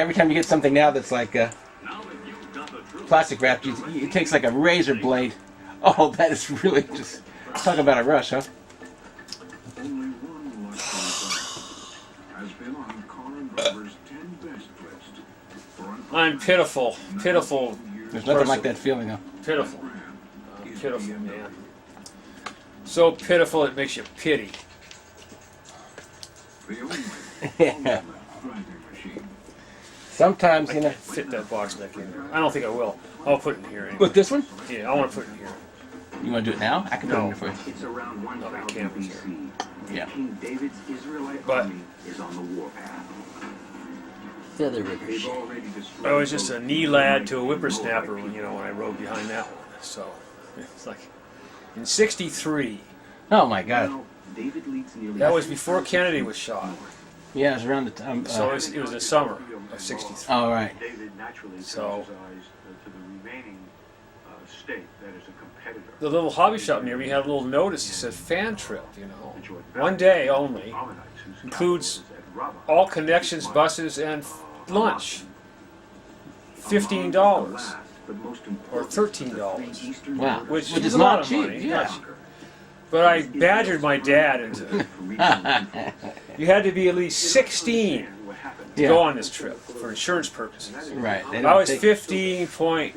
Every time you get something now that's like plastic wrapped, it takes like a razor blade. Oh, that is really just... Talk about a rush, huh? I'm pitiful. Pitiful. There's nothing like that feeling, though. Pitiful. Pitiful, man. So pitiful it makes you pity. Yeah. Sometimes, you know... Fit that box back in there. I don't think I will. I'll put it in here anyway. With this one? Yeah, I want to put it in here. You want to do it now? I can put it in here for you. It's around 1000 BC. Yeah. King David's Israelite But- army is on the warpath. Feather ribbons. They've already destroyed I was just a knee lad to a whippersnapper when I rode behind that one. So it's like in '63. Oh my God. Now, David leads nearly That was before Kennedy was shot. Yeah, it was around the time... So it was the summer of '63. Oh, right. David naturally So- turns his eyes to the remaining state that is a competitor. The little hobby shop near me had a little notice that said fan trip, one day only, includes all connections, buses, and lunch. $15 or $13, Wow. which is is a not lot of cheap, money. yeah. But I badgered my dad into it. You had to be at least 16 to go on this trip for insurance purposes. Right. They I don't was take- 15.10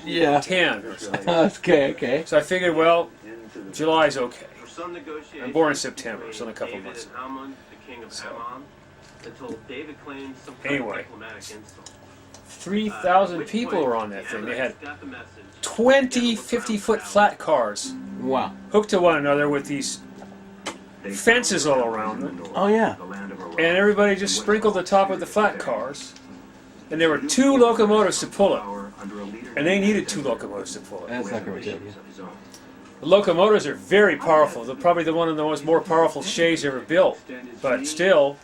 Yeah. or something. Okay. So I figured, well, July's okay. I'm born in September, so in a couple months. Anyway, 3,000 people were on that thing. They had 20 50-foot flat cars Wow. hooked to one another with these fences all around them. Oh, yeah. And everybody just sprinkled the top of the flat cars. And there were 2 locomotives to pull it. And they needed 2 locomotives to pull it. That's not going to The locomotives are very powerful. They're probably one of the more powerful shays ever built. But still,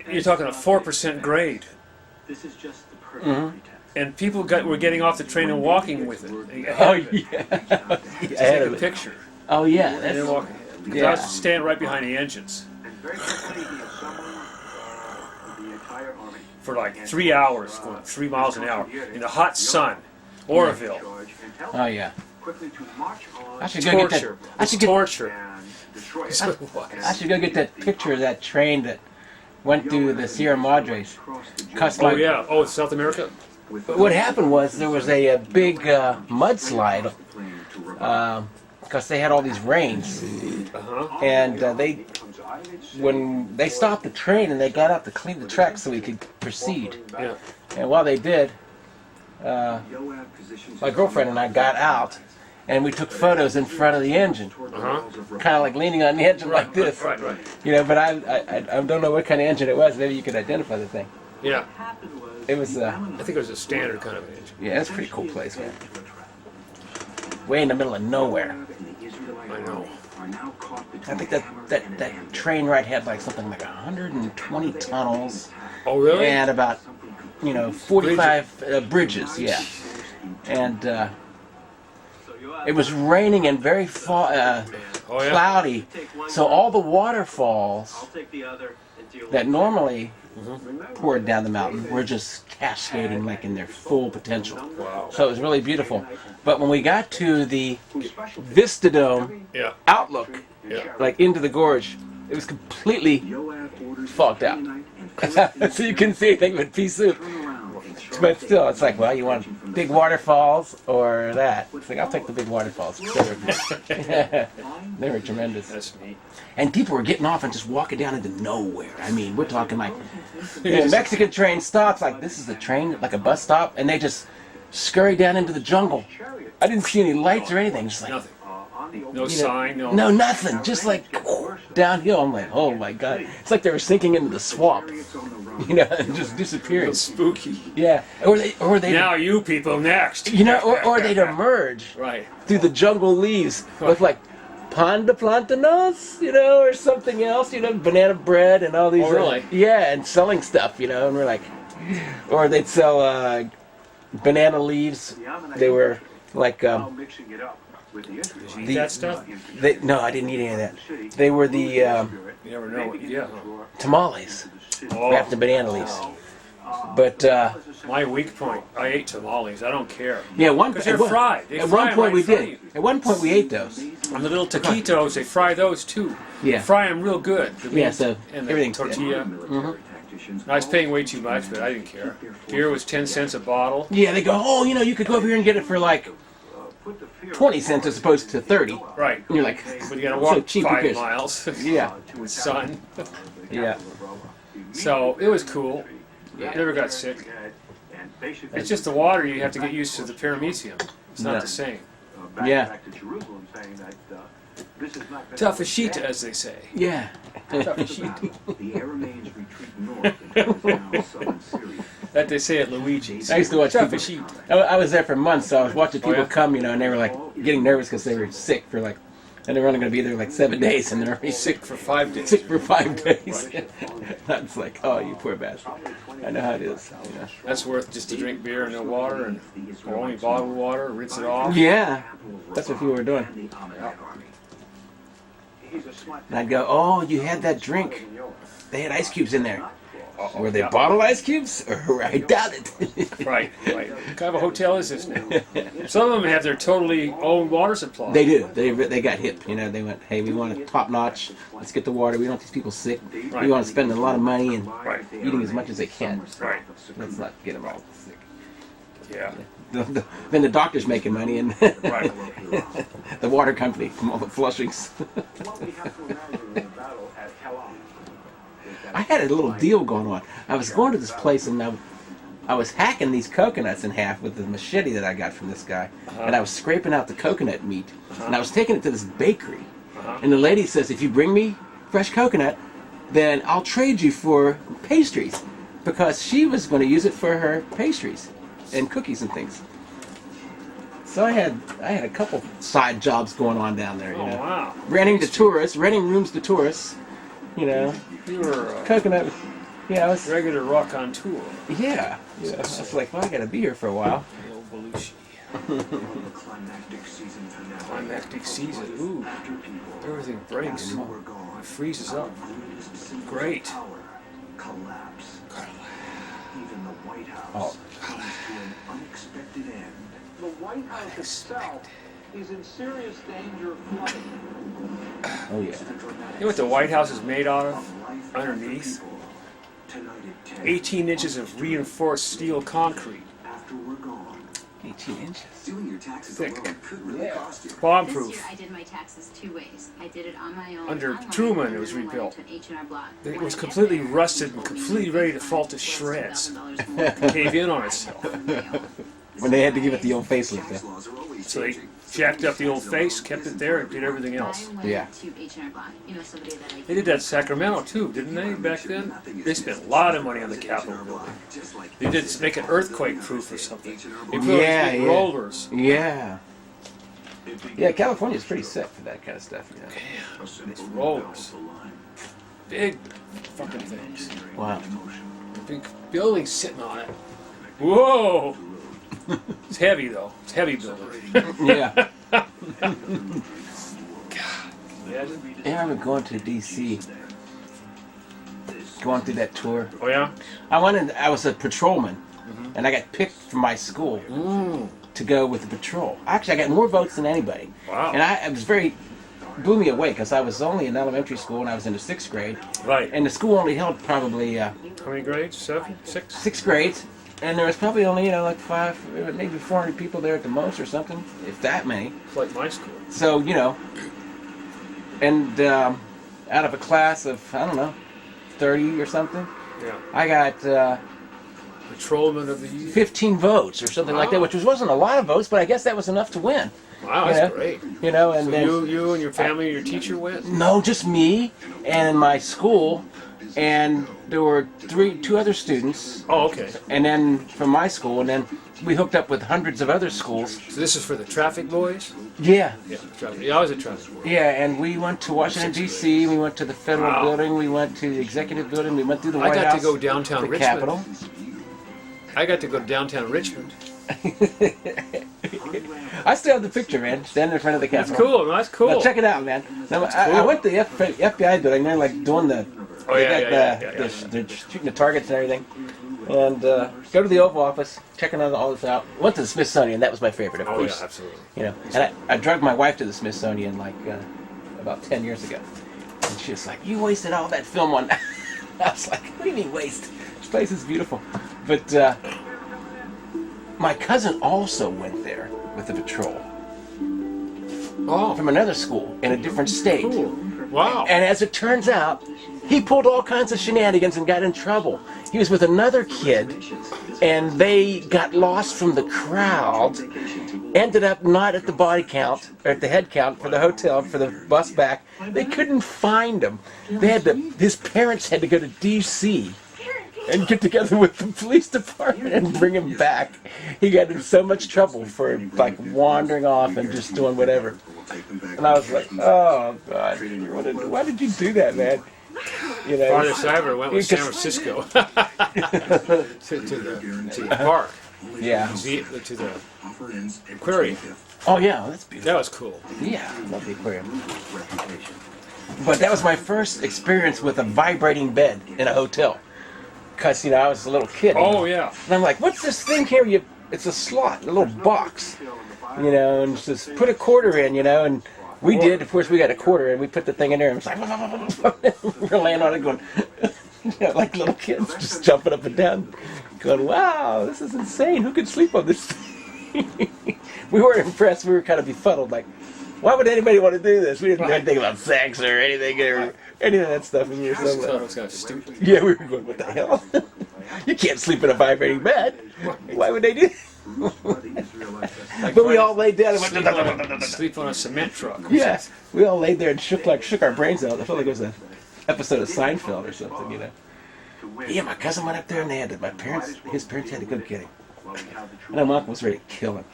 you're talking a 4% grade. This is just the Mm-hmm. And people were getting off the train and walking with it. Oh, yeah. Just take a picture. Oh, yeah. And then That's... walk. Because I was standing right behind the engines for like 3 hours, going 3 miles an hour in the hot sun, Oroville. Oh, yeah. I should go get that. Torture. I It's should get. torture. That's what it was. I should go get that picture of that train that went through the Sierra Madres. Cost Oh like... yeah. Oh, it's South America. But what happened was there was a big mudslide because they had all these rains, and when they stopped the train and they got out to clean the track so we could proceed. Yeah. And while they did, my girlfriend and I got out, and we took photos in front of the engine, kind of like leaning on the engine like this. Right. You know, but I don't know what kind of engine it was. Maybe you could identify the thing. Yeah. It was, I think it was a standard kind of an engine. yeah, it's a pretty cool place, man. Way in the middle of nowhere. I know. I think that train ride had like something like 120 tunnels Oh really? and about 45 bridges, yeah. And it was raining and very cloudy, so all the waterfalls that normally poured down the mountain were just cascading like in their full potential. Wow. So it was really beautiful. But when we got to the Vistadome Yeah. outlook, Yeah. like into the gorge, it was completely fogged out. So you couldn't see anything but pea soup. But still, it's like, well, you want big waterfalls or that? It's like, I'll take the big waterfalls. They were tremendous. That's neat. And people were getting off and just walking down into nowhere. I mean, we're talking like, Mexican train stops, like this is the train, like a bus stop, and they just scurry down into the jungle. I didn't see any lights or anything. Just like, Nothing. No sign. No. no, nothing. Just like downhill. I'm like, oh my God. It's like they were sinking into the swamp, and just disappearing. Spooky. Yeah, or they, Now you people next. or they'd emerge Right. through the jungle leaves with like pan de plantanos, or something else, banana bread and all these. Oh, really? Yeah, and selling stuff, and we're like, or they'd sell banana leaves. They were like With the interest Did you eat The- that stuff? No, I didn't eat any of that. They were the You never know what you get, huh? tamales Oh, wrapped in banana leaves. But my weak point, I ate tamales. I don't care. yeah, Because they're fried. They At fry one 'em point right we in front of did. you. At one point we ate those. On the little taquitos, they fry those too. Yeah. Fry them real good. The Yeah, meat so and the everything's tortilla. tacticians I was paying way too much, but I didn't care. Beer was 10 cents a bottle. Yeah, they go, oh, you know, you could go over here and get it for like 20 cents as opposed to 30. Right. And you're like, But you gotta so walk cheap 5 because- miles Yeah, with sun. yeah. So it was cool. Never got sick. It's just the water, you have to get used to the paramecium. It's not No. the same. Yeah. Tafashita, as they say. Yeah. Tafashita. The Arameans retreat north into now southern Syria. That they say at Luigi's. I used to watch people. Tafashita. I was there for months, so I was watching people Oh, yeah? come, you know, and they were like getting nervous because they were sick for like, and they were only going to be there like 7 days, and they're already Sick for 5 days. sick for 5 days. I was like, oh, you poor bastard. I know how it is. You know. That's worth just to drink beer and no water, and or only bottled water, rinse it off. Yeah, that's what people were doing. And the Ahmed army. And I'd go, oh, you had that drink. They had ice cubes in there. Uh-oh, Were they yeah. bottled ice cubes? I doubt it. Right, right. What kind of a hotel is this now? Some of them have their totally own water supply. They do. They got hip. You know, they went, hey, we want it top notch. Let's get the water. We don't want these people sick. Right. We want to spend a lot of money and Right. eating as much as they can. Right. Let's not get them all sick. Yeah. Then the doctor's making money and Right. the water company from all the flushings. What we have to imagine in the battle at Hellam is that I had a little deal going on. I was going to this place and I was hacking these coconuts in half with the machete that I got from this guy, and I was scraping out the coconut meat, and I was taking it to this bakery, and the lady says, if you bring me fresh coconut, then I'll trade you for pastries, because she was going to use it for her pastries and cookies and things. So I had a couple side jobs going on down there, you Oh, know, wow. renting rooms to tourists, you know, You were a coconut. Yeah, I was. regular rock on tour. Yeah. I was like, well, I gotta be here for a while. The old Belushi. The climactic season finale. Climactic season. Ooh. After people Everything breaks. who were gone, It freezes up. greatest symbols Great. of power collapse. Even the White House Oh. comes to an unexpected end. the White House itself is in serious danger of flooding. Oh yeah. You know what the White House is made out of? Life Underneath? people. Tonight at 10. 18 inches of reinforced steel concrete. After we're gone. 18 inches. Doing your taxes Thick. alone could really cost you. This Bomb-proof. year I did my taxes 2 ways. I did it on my own. Under online, Truman, and it was then I went rebuilt. into an H&R Block. It When was I get completely there, rusted and people completely ready to fall to close shreds. $2,000 more. Cave in on itself. When they had to give it the old facelift. Tax laws are always So they changing. jacked up the old face, kept it there, and did everything else. I went Yeah. to H&R Block. You know, somebody that I They did that in Sacramento too, didn't they, back then? They spent a lot of money on the Capitol building. Just like They did make it earthquake proof or something. They put Yeah, these big yeah. rollers. Yeah. Yeah, California's pretty sick for that kind of stuff, you know. These rollers. Big fucking things. Wow. Big building sitting on it. Whoa! It's heavy though. It's heavy building. Yeah. Imagine. I remember going to D.C. Going through that tour. Oh yeah? I was a patrolman, and I got picked from my school to go with the patrol. Actually, I got more votes than anybody. Wow. And I was blew me away because I was only in elementary school and I was in the 6th grade. Right. And the school only held probably How many grades? 7? 6? 6 grades. And there was probably only, you know, like 5, maybe 400 people there at the most or something, if that many. It's like my school. So, you know, and out of a class of, I don't know, 30 or something, Yeah. I got Patrolman of the year. 15 votes or something like that, which wasn't a lot of votes, but I guess that was enough to win. Wow, you that's know? great. You know, and So then you and your family and your teacher went? no, just me and my school, and there were 2 other students, Oh, okay. and then from my school, and then we hooked up with hundreds of other schools. So this is for the traffic boys? Yeah, Yeah, traffic. Yeah, I was a traffic boy. yeah, and we went to Washington D.C. We went to the federal Wow. building. We went to the executive building. We went through the I White got House, to go downtown the Richmond. Capitol. I got to go to downtown Richmond. I still have the picture, man. Standing in front of the That's Capitol. cool. That's cool. Now check it out, man. Now, I went to the FBI building. They're like doing the, they're shooting the targets and everything. And go to the Oval Office, checking all this out. Went to the Smithsonian. That was my favorite, of course. Yeah, absolutely. You know, and I drugged my wife to the Smithsonian like about 10 years ago. And she was like, "You wasted all that film on that." I was like, "What do you mean waste? This place is beautiful." But my cousin also went there with the patrol. Oh, From another school in a different state. cool. Wow. And as it turns out, he pulled all kinds of shenanigans and got in trouble. He was with another kid, and they got lost from the crowd, ended up not at the body count, or at the head count for the hotel, for the bus back. They couldn't find him. His parents had to go to D.C. and get together with the police department and bring him back. He got in so much trouble for like wandering off and just doing whatever. And I was like, oh God, why did you do that, man? You know, Farthest I ever went was San Francisco to the park. Yeah. To the aquarium. Oh yeah, that's beautiful. That was cool. Yeah, I love the aquarium. But that was my first experience with a vibrating bed in a hotel. Because, you know, I was a little kid. Oh yeah. And I'm like, what's this thing here? It's a slot, a little box. You know, and just put a quarter in, you know, and we did. Of course, we got a quarter, and we put the thing in there, and it was like, we're laying on it going, you know, like little kids, just jumping up and down, going, wow, this is insane. Who could sleep on this thing? We weren't impressed. We were kind of befuddled, like, why would anybody want to do this? We didn't know anything about sex or anything, or any of that stuff. And we were It was so, kind of stupid. yeah, we were going, what the hell? You can't sleep in a vibrating bed. Why would they do that? But we all laid down and went, Sleep on a cement truck. yeah, we all laid there and shook our brains out. I felt like it was an episode of Seinfeld or something, you know. Yeah, my cousin went up there and his parents had to go get him. And my uncle was ready to kill him.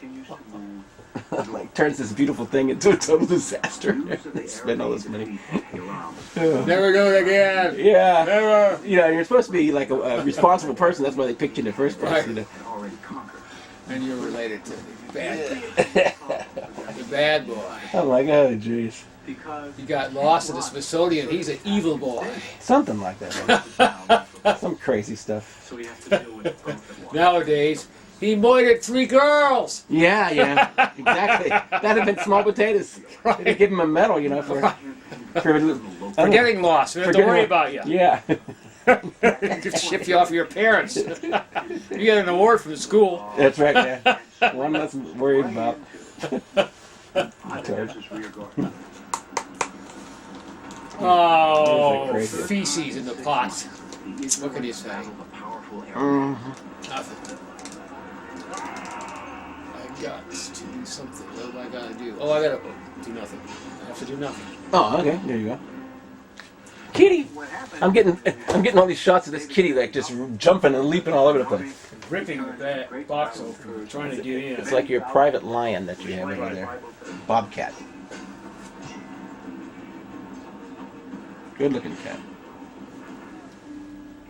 Like, turns this beautiful thing into a total disaster. They spend all this money. Never do it again. Yeah. Never. You know, you're supposed to be like a responsible person. That's why they picked you in the first place, Right. you know. And you're related to the bad boy. I'm like, oh, jeez. He got lost in the Smithsonian. He's an evil boy. Something like that, man. Some crazy stuff. Nowadays, he moited 3 girls. Yeah, exactly. That'd have been small potatoes. They'd give him a medal, you know, for For getting lost. We don't have to worry about you. Yeah. Could ship you off your parents. You get an award from the school. That's right, yeah. One less worried about. Oh, crazy. feces in the pot. What can you say? Nothing. I got to do something. What do I gotta do? Oh, I gotta do nothing. I have to do nothing. Oh, okay. There you go. Kitty. I'm getting all these shots of this kitty like just jumping and leaping all over the place. Ripping that box open, trying to get in. It's like your private lion that you have over there. Bobcat. Good looking cat.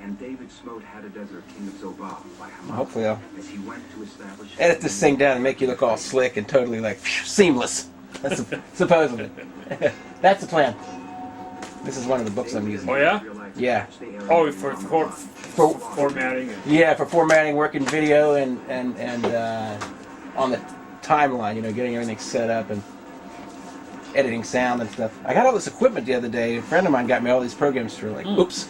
And David smote Hadadezzer, king of Zobah, by Hamas, Hopefully I'll as he went to establish edit this thing down and make you look all slick and totally like seamless. That's supposedly. That's the plan. This is one of the books I'm using. Oh yeah? Yeah. Oh, for formatting. Yeah, for formatting, working video, and on the timeline, you know, getting everything set up and editing sound and stuff. I got all this equipment the other day. A friend of mine got me all these programs for like, oops.